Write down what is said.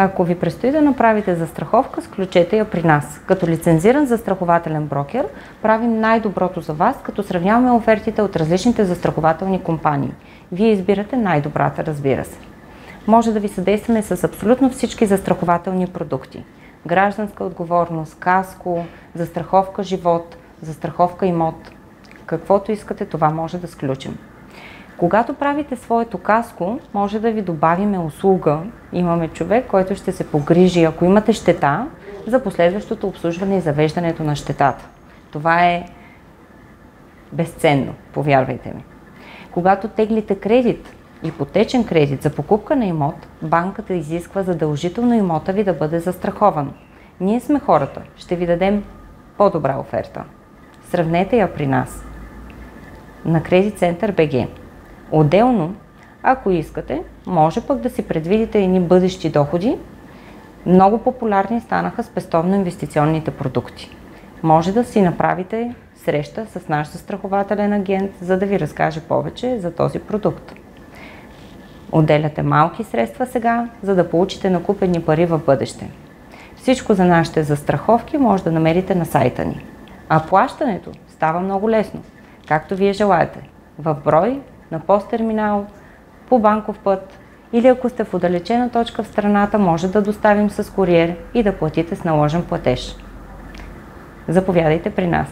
Ако ви предстои да направите застраховка, сключете я при нас. Като лицензиран застрахователен брокер, правим най-доброто за вас, като сравняваме офертите от различните застрахователни компании. Вие избирате най-добрата, разбира се. Може да ви съдействаме с абсолютно всички застрахователни продукти. Гражданска отговорност, каско, застраховка живот, застраховка имот. Каквото искате, това може да сключим. Когато правите своето каско, може да ви добавиме услуга. Имаме човек, който ще се погрижи, ако имате щета, за последващото обслужване и завеждането на щетата. Това е безценно, повярвайте ми. Когато теглите кредит, ипотечен кредит за покупка на имот, банката изисква задължително имота ви да бъде застрахован. Ние сме хората, ще ви дадем по-добра оферта. Сравнете я при нас на Credit Center BG. Отделно, ако искате, може пък да си предвидите едни бъдещи доходи. Много популярни станаха спестовно-инвестиционните продукти. Може да си направите среща с наш застрахователен агент, за да ви разкаже повече за този продукт. Отделяте малки средства сега, за да получите накупени пари в бъдеще. Всичко за нашите застраховки може да намерите на сайта ни. А плащането става много лесно, както вие желаете. В брой, на посттерминал, по банков път или ако сте в отдалечена точка в страната, може да доставим с куриер и да платите с наложен платеж. Заповядайте при нас!